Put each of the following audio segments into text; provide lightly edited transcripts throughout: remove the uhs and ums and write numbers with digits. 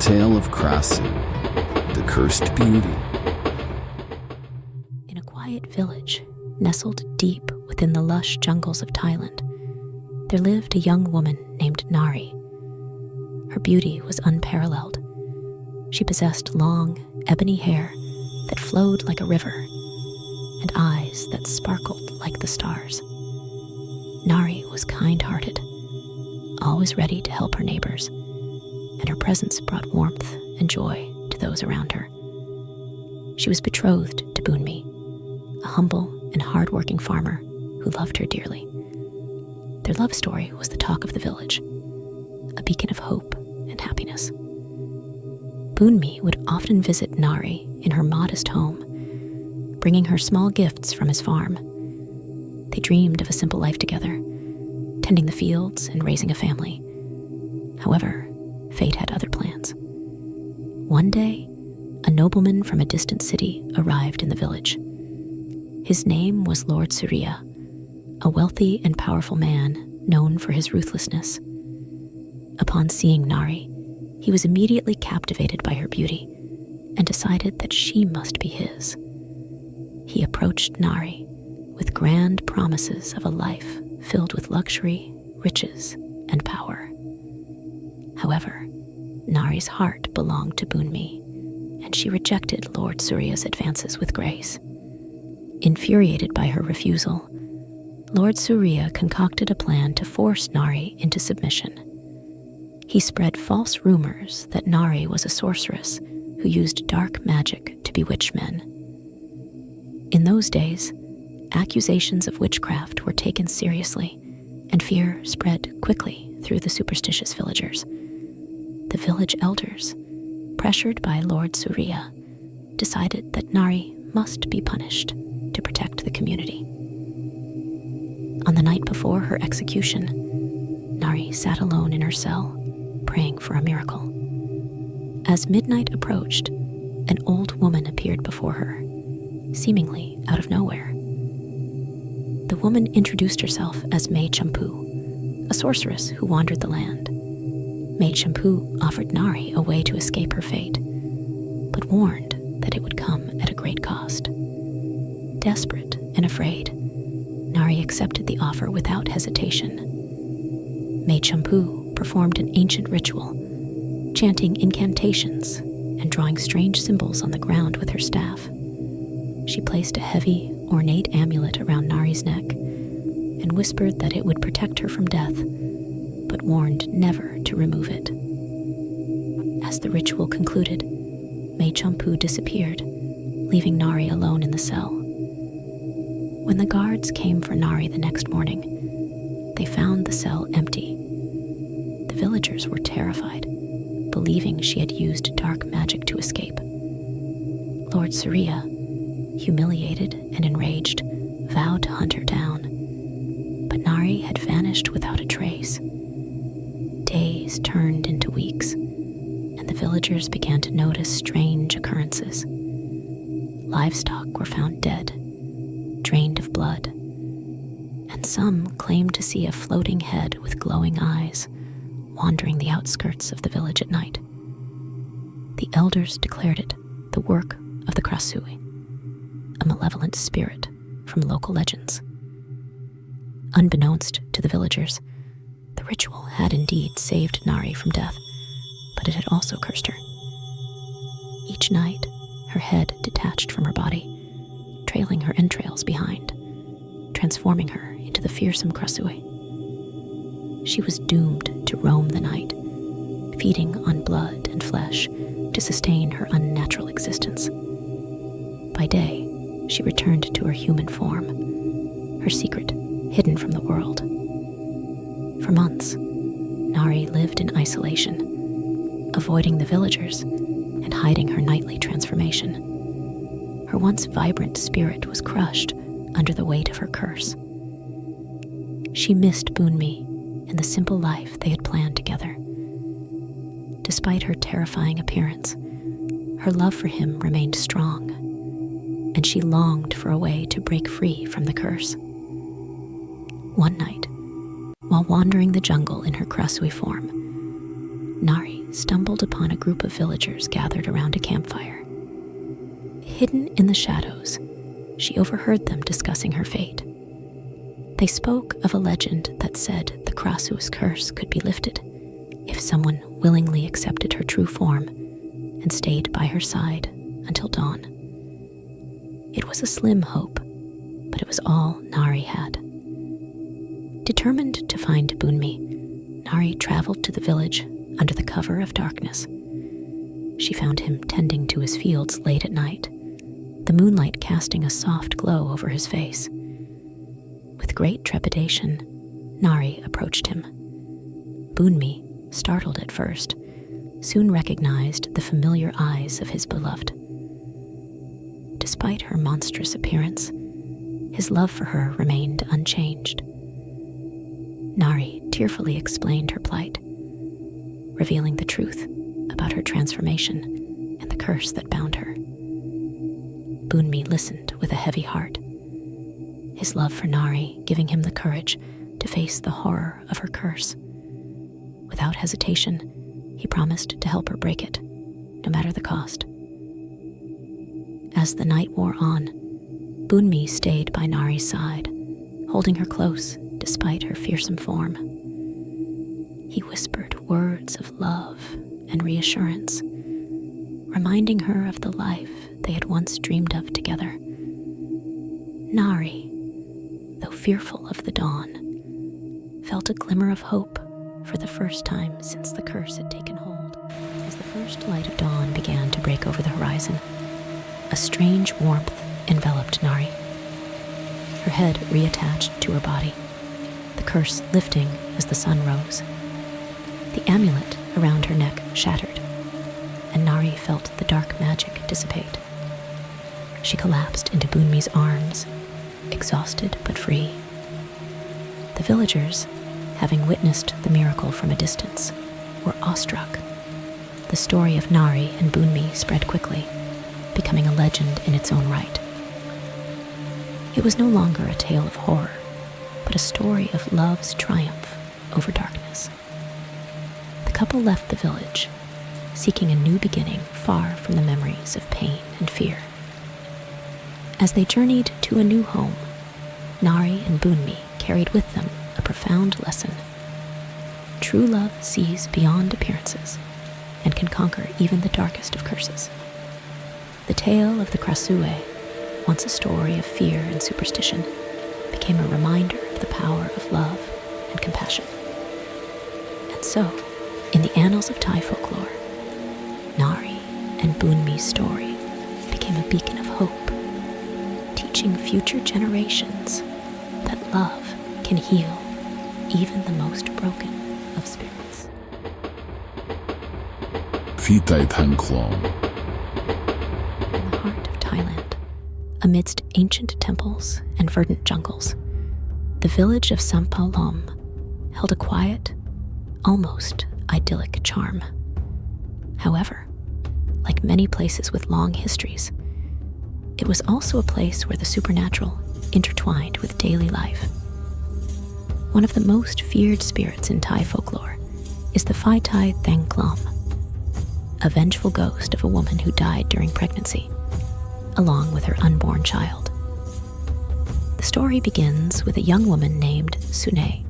tale of Krasu, the cursed beauty. In a quiet village, nestled deep within the lush jungles of Thailand, there lived a young woman named Nari. Her beauty was unparalleled. She possessed long, ebony hair that flowed like a river, and eyes that sparkled like the stars. Nari was kind-hearted, always ready to help her neighbors, and her presence brought warmth and joy to those around her. She was betrothed to Bunmi, a humble and hard-working farmer who loved her dearly. Their love story was the talk of the village, a beacon of hope and happiness. Bunmi would often visit Nari in her modest home, bringing her small gifts from his farm. They dreamed of a simple life together, tending the fields and raising a family. However, fate had other plans. One day, a nobleman from a distant city arrived in the village. His name was Lord Surya, a wealthy and powerful man known for his ruthlessness. Upon seeing Nari, he was immediately captivated by her beauty and decided that she must be his. He approached Nari with grand promises of a life filled with luxury, riches, and power. However, Nari's heart belonged to Bunmi, and she rejected Lord Surya's advances with grace. Infuriated by her refusal, Lord Surya concocted a plan to force Nari into submission. He spread false rumors that Nari was a sorceress who used dark magic to bewitch men. In those days, accusations of witchcraft were taken seriously, and fear spread quickly through the superstitious villagers. The village elders, pressured by Lord Surya, decided that Nari must be punished to protect the community. On the night before her execution, Nari sat alone in her cell, praying for a miracle. As midnight approached, an old woman appeared before her, seemingly out of nowhere. The woman introduced herself as Mai Champu, a sorceress who wandered the land. Mai Champu offered Nari a way to escape her fate, but warned that it would come at a great cost. Desperate and afraid, Nari accepted the offer without hesitation. Mai Champu performed an ancient ritual, chanting incantations and drawing strange symbols on the ground with her staff. She placed a heavy, ornate amulet around Nari's neck and whispered that it would protect her from death, but warned never to remove it. As the ritual concluded, Mai Champu disappeared, leaving Nari alone in the cell. When the guards came for Nari the next morning, they found the cell empty. The villagers were terrified, believing she had used dark magic to escape. Lord Surya, humiliated and enraged, vowed to hunt her down, but Nari had vanished without a trace. Days turned into weeks, and the villagers began to notice strange occurrences. Livestock were found dead, drained of blood, and some claimed to see a floating head with glowing eyes wandering the outskirts of the village at night. The elders declared it the work of the Krasu, a malevolent spirit from local legends. Unbeknownst to the villagers, the ritual had indeed saved Nari from death, but it had also cursed her. Each night, her head detached from her body, trailing her entrails behind, transforming her into the fearsome Krasu. She was doomed to roam the night, feeding on blood and flesh to sustain her unnatural existence. By day, she returned to her human form, her secret hidden from the world. For months, Nari lived in isolation, avoiding the villagers and hiding her nightly transformation. Her once vibrant spirit was crushed under the weight of her curse. She missed Bunmi and the simple life they had planned together. Despite her terrifying appearance, her love for him remained strong, and she longed for a way to break free from the curse. One night, while wandering the jungle in her Krasu form, Nari stumbled upon a group of villagers gathered around a campfire. Hidden in the shadows, she overheard them discussing her fate. They spoke of a legend that said the Krasu's curse could be lifted if someone willingly accepted her true form and stayed by her side until dawn. It was a slim hope, but it was all Nari had. Determined to find Bunmi, Nari traveled to the village under the cover of darkness. She found him tending to his fields late at night, the moonlight casting a soft glow over his face. With great trepidation, Nari approached him. Bunmi, startled at first, soon recognized the familiar eyes of his beloved. Despite her monstrous appearance, his love for her remained unchanged. Nari tearfully explained her plight, revealing the truth about her transformation and the curse that bound her. Bunmi listened with a heavy heart, his love for Nari giving him the courage to face the horror of her curse. Without hesitation, he promised to help her break it, no matter the cost. As the night wore on, Bunmi stayed by Nari's side, holding her close despite her fearsome form. He whispered words of love and reassurance, reminding her of the life they had once dreamed of together. Nari, though fearful of the dawn, felt a glimmer of hope for the first time since the curse had taken hold. As the first light of dawn began to break over the horizon, a strange warmth enveloped Nari. Her head reattached to her body, the curse lifting as the sun rose. The amulet around her neck shattered, and Nari felt the dark magic dissipate. She collapsed into Bunmi's arms, exhausted but free. The villagers, having witnessed the miracle from a distance, were awestruck. The story of Nari and Bunmi spread quickly, becoming a legend in its own right. It was no longer a tale of horror, but a story of love's triumph over darkness. The couple left the village, seeking a new beginning far from the memories of pain and fear. As they journeyed to a new home, Nari and Bunmi carried with them a profound lesson. True love sees beyond appearances and can conquer even the darkest of curses. The tale of the Krasu, once a story of fear and superstition, became a reminder of the power of love and compassion. And so, in the annals of Thai folklore, Nari and Bunmi's story became a beacon of hope, teaching future generations that love can heal even the most broken of spirits. Phi Tai Thang Klom. In the heart of Thailand, amidst ancient temples and verdant jungles, the village of Sampao Lom held a quiet, almost idyllic charm. However, like many places with long histories, it was also a place where the supernatural intertwined with daily life. One of the most feared spirits in Thai folklore is the Phi Tai Thang Klom, a vengeful ghost of a woman who died during pregnancy, along with her unborn child. The story begins with a young woman named Sune.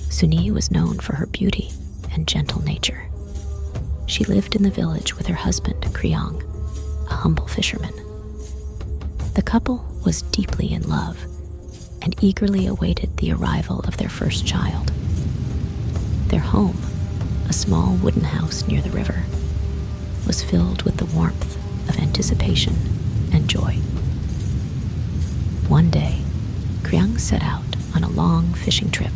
Sune was known for her beauty and gentle nature. She lived in the village with her husband, Kriang, a humble fisherman. The couple was deeply in love and eagerly awaited the arrival of their first child. Their home, a small wooden house near the river, was filled with the warmth of anticipation and joy. One day, Kriang set out on a long fishing trip,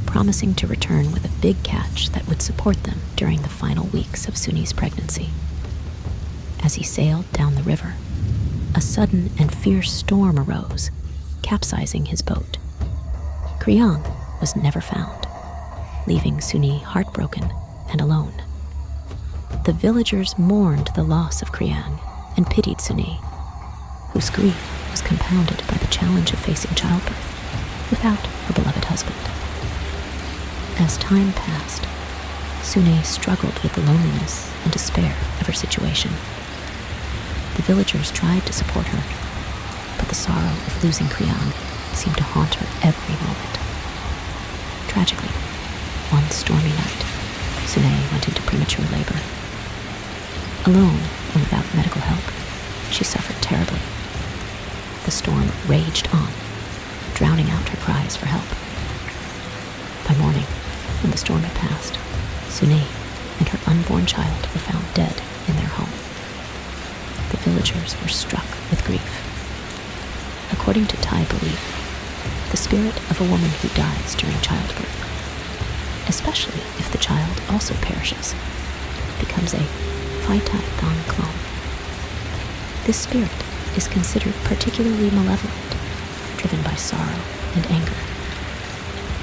promising to return with a big catch that would support them during the final weeks of Suni's pregnancy. As he sailed down the river, a sudden and fierce storm arose, capsizing his boat. Kriang was never found, leaving Suni heartbroken and alone. The villagers mourned the loss of Kriang and pitied Suni, whose grief was compounded by the challenge of facing childbirth without her beloved husband. As time passed, Sune struggled with the loneliness and despair of her situation. The villagers tried to support her, but the sorrow of losing Kriang seemed to haunt her every moment. Tragically, one stormy night, Sune went into premature labor. Alone and without medical help, she suffered terribly. The storm raged on, drowning out her cries for help. By morning, when the storm had passed, Sune and her unborn child were found dead in their home. The villagers were struck with grief. According to Thai belief, the spirit of a woman who dies during childbirth, especially if the child also perishes, becomes a Phi Tai Thang Klom. This spirit is considered particularly malevolent, driven by sorrow and anger.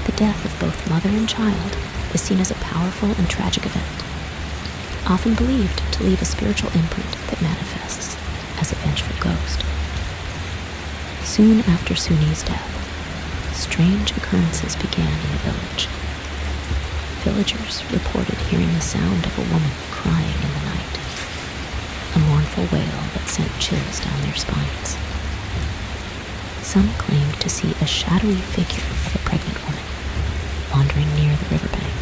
The death of both mother and child is seen as a powerful and tragic event, often believed to leave a spiritual imprint that manifests as a vengeful ghost. Soon after Sune's death, strange occurrences began in the village. Villagers reported hearing the sound of a woman crying in the night, a mournful wail that sent chills down their spines. Some claimed to see a shadowy figure of a pregnant woman wandering near the riverbank,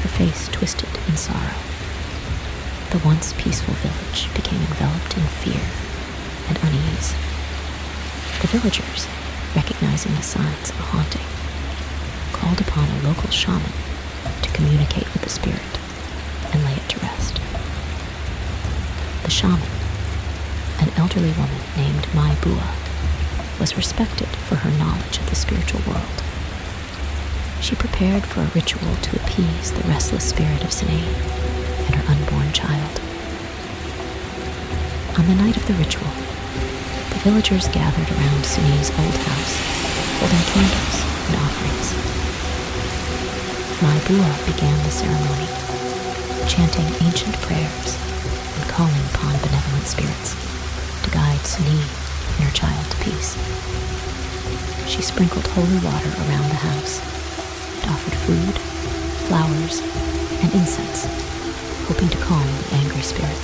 her face twisted in sorrow. The once peaceful village became enveloped in fear and unease. The villagers, recognizing the signs of a haunting, called upon a local shaman to communicate with the spirit and lay it to rest. The shaman, an elderly woman named Mai Bua, was respected for her knowledge of the spiritual world. She prepared for a ritual to appease the restless spirit of Sune and her unborn child. On the night of the ritual, the villagers gathered around Sune's old house, holding candles and offerings. Mai Bua began the ceremony, chanting ancient prayers and calling upon benevolent spirits to guide Sune and her child to peace. She sprinkled holy water around the house and offered food, flowers, and incense, hoping to calm the angry spirit.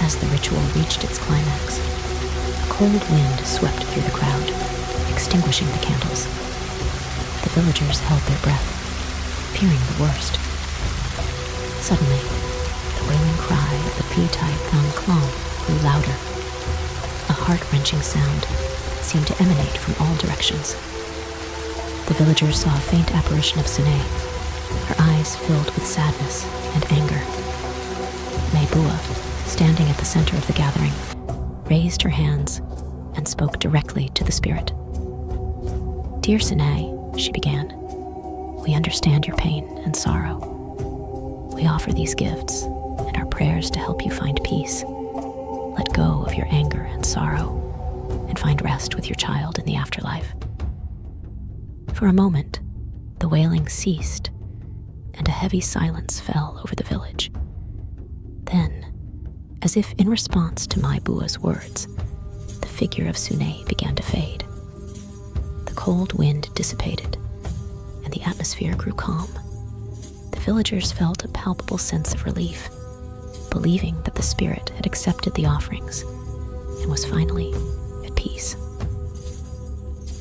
As the ritual reached its climax, a cold wind swept through the crowd, extinguishing the candles. The villagers held their breath, fearing the worst. Suddenly, the wailing cry of the Phi Tai Thang Klom grew louder, a heart-wrenching sound that seemed to emanate from all directions. The villagers saw a faint apparition of Sune, her eyes filled with sadness and anger. Mai Bua, standing at the center of the gathering, raised her hands and spoke directly to the spirit. "Dear Sune," she began, "we understand your pain and sorrow. We offer these gifts and our prayers to help you find peace. Let go of your anger and sorrow and find rest with your child in the afterlife." For a moment, the wailing ceased and a heavy silence fell over the village. Then, as if in response to Mai Bua's words, the figure of Sune began to fade. The cold wind dissipated and the atmosphere grew calm. The villagers felt a palpable sense of relief, believing that the spirit had accepted the offerings and was finally at peace.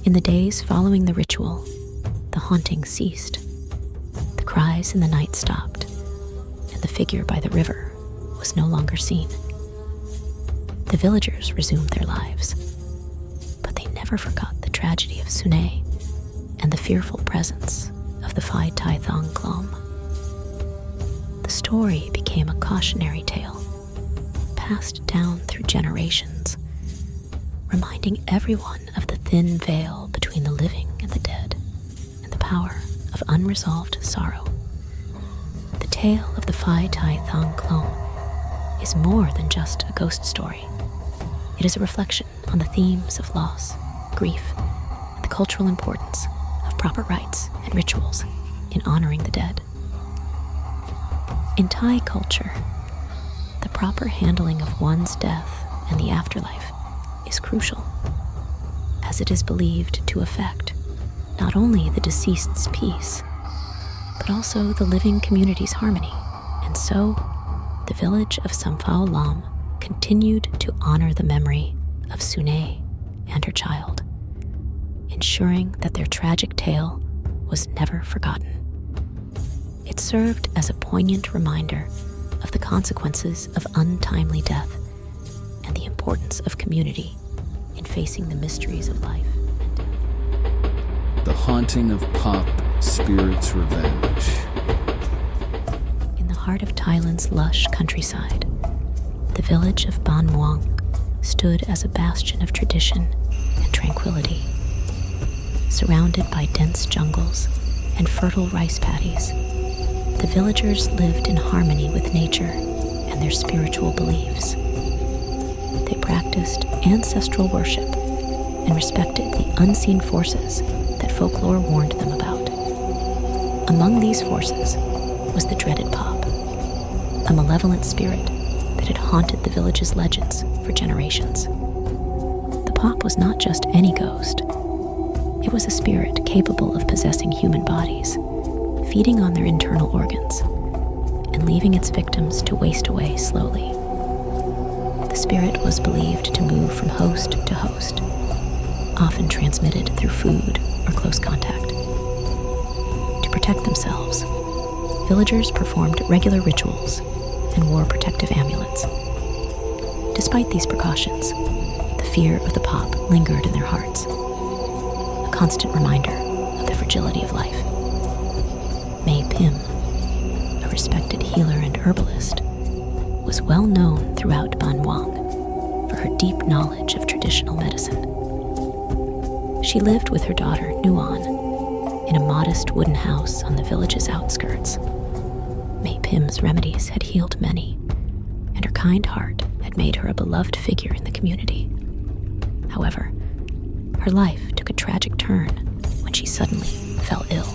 In the days following the ritual, the haunting ceased. The cries in the night stopped, and the figure by the river was no longer seen. The villagers resumed their lives, but they never forgot the tragedy of Sune and the fearful presence of the Phi Tai Thang Klom. The story became a cautionary tale, passed down through generations, reminding everyone of the thin veil between the living and the dead, and the power of unresolved sorrow. The tale of the Phi Tai Thang Klom is more than just a ghost story. It is a reflection on the themes of loss, grief, and the cultural importance of proper rites and rituals in honoring the dead. In Thai culture, the proper handling of one's death and the afterlife is crucial, as it is believed to affect not only the deceased's peace, but also the living community's harmony. And so, the village of Samphao Lam continued to honor the memory of Sune and her child, ensuring that their tragic tale was never forgotten. It served as a poignant reminder of the consequences of untimely death and the importance of community in facing the mysteries of life and death. The Haunting of Pop Spirit's Revenge. In the heart of Thailand's lush countryside, the village of Ban Muang stood as a bastion of tradition and tranquility. Surrounded by dense jungles and fertile rice paddies, the villagers lived in harmony with nature and their spiritual beliefs. They practiced ancestral worship and respected the unseen forces that folklore warned them about. Among these forces was the dreaded Pop, a malevolent spirit that had haunted the village's legends for generations. The Pop was not just any ghost. It was a spirit capable of possessing human bodies, feeding on their internal organs, and leaving its victims to waste away slowly. The spirit was believed to move from host to host, often transmitted through food or close contact. To protect themselves, villagers performed regular rituals and wore protective amulets. Despite these precautions, the fear of the Pop lingered in their hearts, a constant reminder of the fragility of life. May Pim, a respected healer and herbalist, was well known throughout Ban Muang for her deep knowledge of traditional medicine. She lived with her daughter Nuan in a modest wooden house on the village's outskirts. May Pim's remedies had healed many, and her kind heart had made her a beloved figure in the community. However, her life took a tragic turn when she suddenly fell ill.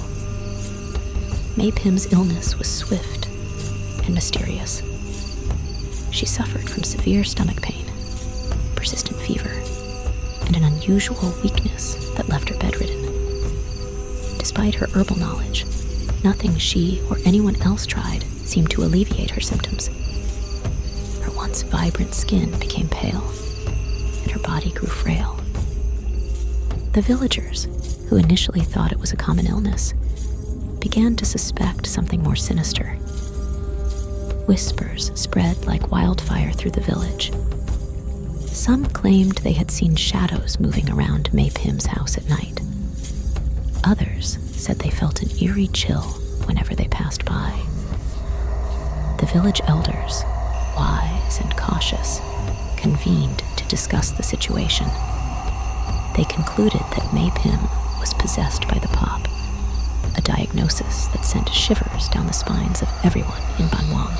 May Pim's illness was swift and mysterious. She suffered from severe stomach pain, persistent fever, and an unusual weakness that left her bedridden. Despite her herbal knowledge, nothing she or anyone else tried seemed to alleviate her symptoms. Her once vibrant skin became pale, and her body grew frail. The villagers, who initially thought it was a common illness, began to suspect something more sinister. Whispers spread like wildfire through the village. Some claimed they had seen shadows moving around May Pim's house at night. Others said they felt an eerie chill whenever they passed by. The village elders, wise and cautious, convened to discuss the situation. They concluded that May Pim was possessed by the Pop, a diagnosis that sent shivers down the spines of everyone in Ban Muang.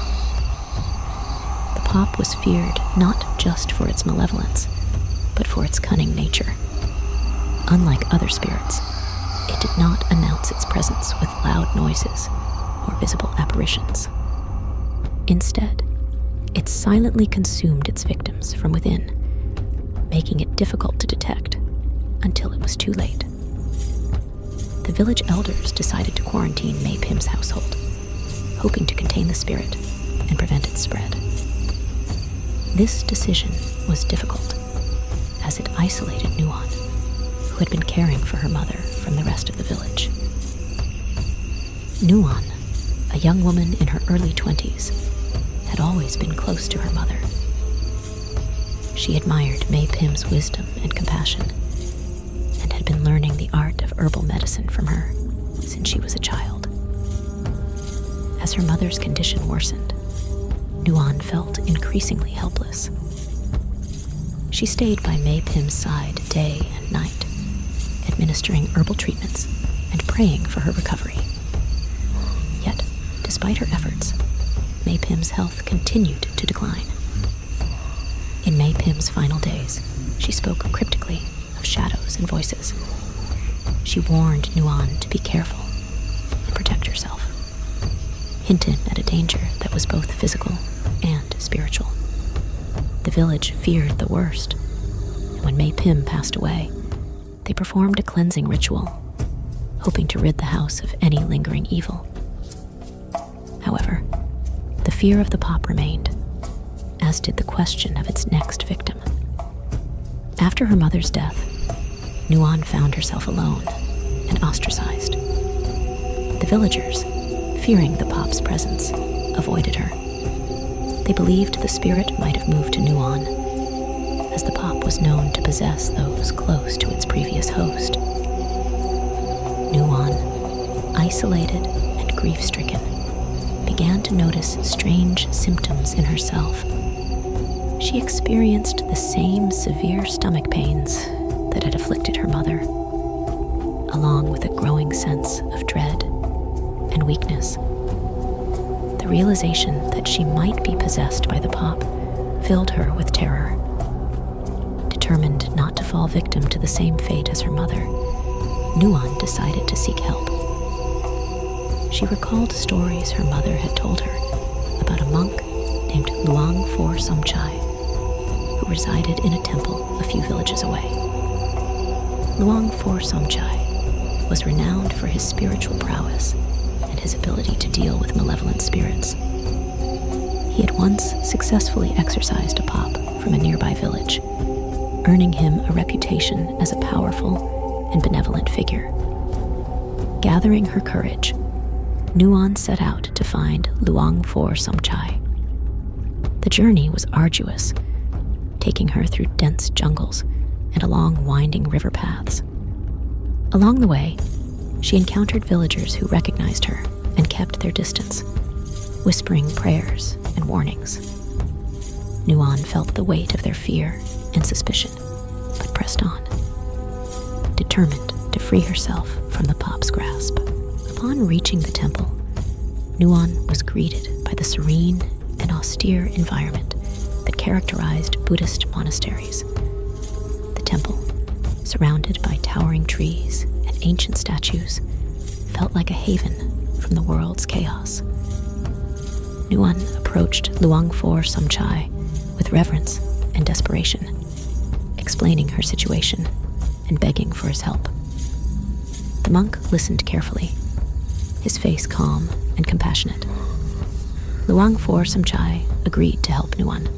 The Pop was feared not just for its malevolence, but for its cunning nature. Unlike other spirits, it did not announce its presence with loud noises or visible apparitions. Instead, it silently consumed its victims from within, making it difficult to detect until it was too late. The village elders decided to quarantine May Pim's household, hoping to contain the spirit and prevent its spread. This decision was difficult, as it isolated Nuan, who had been caring for her mother from the rest of the village. Nuan, a young woman in her early 20s, had always been close to her mother. She admired May Pim's wisdom and compassion, and had been learning the art of herbal medicine from her since she was a child. As her mother's condition worsened, Nuan felt increasingly helpless. She stayed by May Pim's side day and night, administering herbal treatments and praying for her recovery. Yet, despite her efforts, May Pim's health continued to decline. In May Pim's final days, she spoke cryptically of shadows and voices. She warned Nuan to be careful and protect herself, hinted at a danger that was both physical and spiritual. The village feared the worst, and when May Pim passed away, they performed a cleansing ritual, hoping to rid the house of any lingering evil. However, the fear of the pop remained, as did the question of its next victim. After her mother's death, Nuon found herself alone and ostracized. The villagers, fearing the pop's presence, avoided her. They believed the spirit might have moved to Nuon, as the pop was known to possess those close to its previous host. Nuon, isolated and grief-stricken, began to notice strange symptoms in herself. She experienced the same severe stomach pains that had afflicted her mother, along with a growing sense of dread and weakness. The realization that she might be possessed by the pop filled her with terror. Determined not to fall victim to the same fate as her mother, Nuon decided to seek help. She recalled stories her mother had told her about a monk named Luang For Somchai, who resided in a temple a few villages away. Luang For Somchai was renowned for his spiritual prowess and his ability to deal with malevolent spirits. He had once successfully exorcised a pop from a nearby village, earning him a reputation as a powerful and benevolent figure. Gathering her courage, Nuon set out to find Luang For Somchai. The journey was arduous, taking her through dense jungles and along winding river paths. Along the way, she encountered villagers who recognized her and kept their distance, whispering prayers and warnings. Nuon felt the weight of their fear and suspicion, but pressed on, determined to free herself from the pop's grasp. Upon reaching the temple, Nuon was greeted by the serene and austere environment that characterized Buddhist monasteries. The temple, surrounded by towering trees and ancient statues, felt like a haven from the world's chaos. Nuon approached Luang For Somchai with reverence and desperation, explaining her situation and begging for his help. The monk listened carefully, his face calm and compassionate. Luang For Somchai agreed to help Nuon,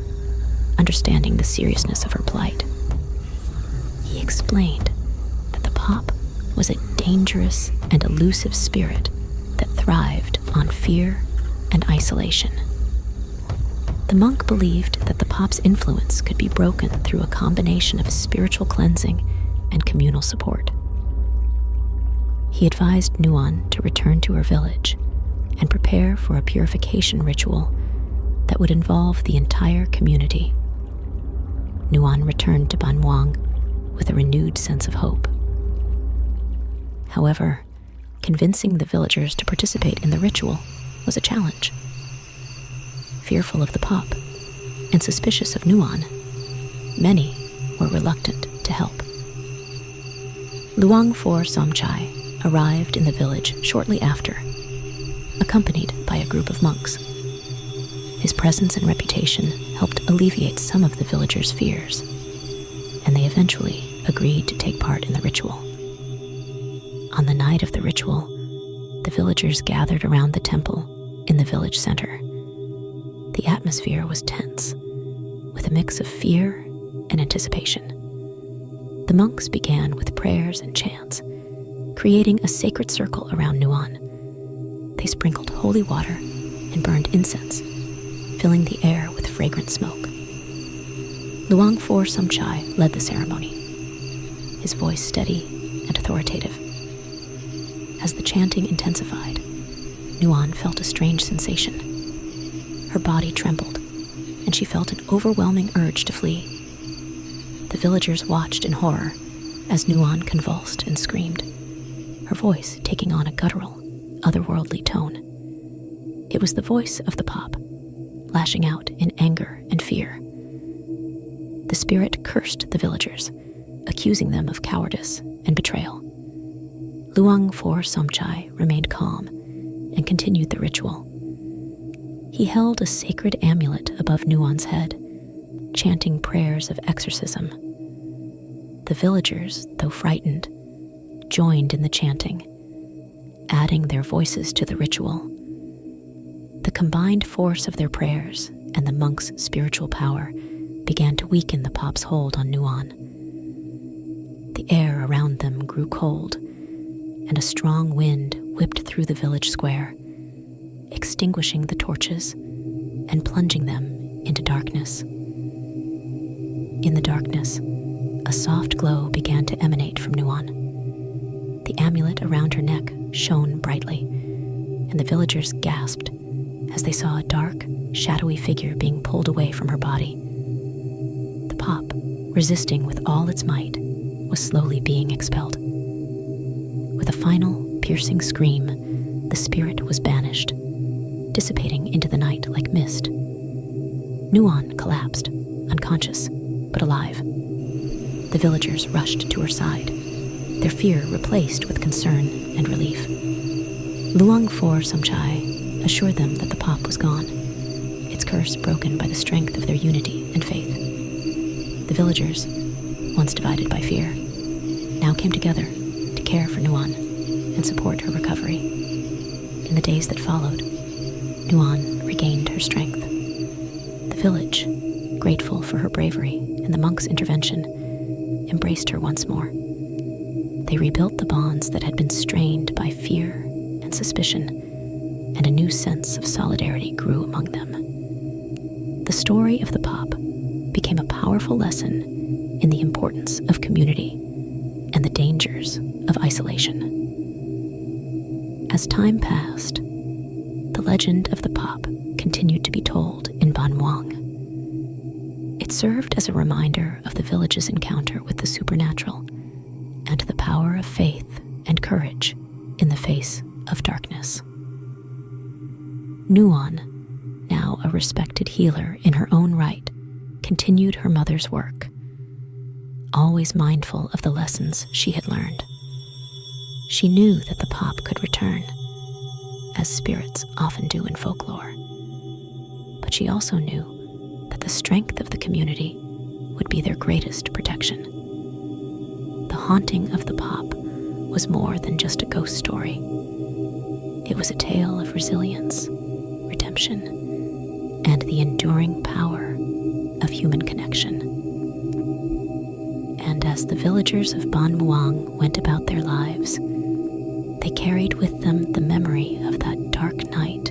understanding the seriousness of her plight. He explained that the pop was a dangerous and elusive spirit that thrived on fear and isolation. The monk believed that the pop's influence could be broken through a combination of spiritual cleansing and communal support. He advised Nuon to return to her village and prepare for a purification ritual that would involve the entire community. Nuon returned to Ban Muang with a renewed sense of hope. However, convincing the villagers to participate in the ritual was a challenge. Fearful of the pop and suspicious of Nuon, many were reluctant to help. Luang For Somchai arrived in the village shortly after, accompanied by a group of monks. His presence and reputation helped alleviate some of the villagers' fears, and they eventually agreed to take part in the ritual. On the night of the ritual, the villagers gathered around the temple in the village center. The atmosphere was tense, with a mix of fear and anticipation. The monks began with prayers and chants, creating a sacred circle around Nuon. They sprinkled holy water and burned incense, filling the air with fragrant smoke. Luang For Somchai led the ceremony, his voice steady and authoritative. As the chanting intensified, Nuon felt a strange sensation. Her body trembled, and she felt an overwhelming urge to flee. The villagers watched in horror as Nuon convulsed and screamed, her voice taking on a guttural, otherworldly tone. It was the voice of the pop, lashing out in anger and fear. The spirit cursed the villagers, accusing them of cowardice and betrayal. Luang For Somchai remained calm and continued the ritual. He held a sacred amulet above Nuon's head, chanting prayers of exorcism. The villagers, though frightened, joined in the chanting, adding their voices to the ritual. combined force of their prayers and the monks' spiritual power began to weaken the pop's hold on Nuon. The air around them grew cold, and a strong wind whipped through the village square, extinguishing the torches and plunging them into darkness. In the darkness, a soft glow began to emanate from Nuon. The amulet around her neck shone brightly, and the villagers gasped as they saw a dark, shadowy figure being pulled away from her body. The pop, resisting with all its might, was slowly being expelled. With a final, piercing scream, the spirit was banished, dissipating into the night like mist. Nuon collapsed, unconscious, but alive. The villagers rushed to her side, their fear replaced with concern and relief. Luang For Somchai assured them that the pop was gone, its curse broken by the strength of their unity and faith. The villagers, once divided by fear, now came together to care for Nuon and support her recovery. In the days that followed, Nuon regained her strength. The village, grateful for her bravery and the monks' intervention, embraced her once more. They rebuilt the bonds that had been strained by fear and suspicion, and a new sense of solidarity grew among them. The story of the pop became a powerful lesson in the importance of community and the dangers of isolation. As time passed, the legend of the pop continued to be told in Ban Muang. It served as a reminder of the village's encounter with the supernatural and the power of faith and courage in the face of darkness. Nuon, now a respected healer in her own right, continued her mother's work, always mindful of the lessons she had learned. She knew that the pop could return, as spirits often do in folklore. But she also knew that the strength of the community would be their greatest protection. The haunting of the pop was more than just a ghost story. It was a tale of resilience, redemption, and the enduring power of human connection. And as the villagers of Ban Muang went about their lives, they carried with them the memory of that dark night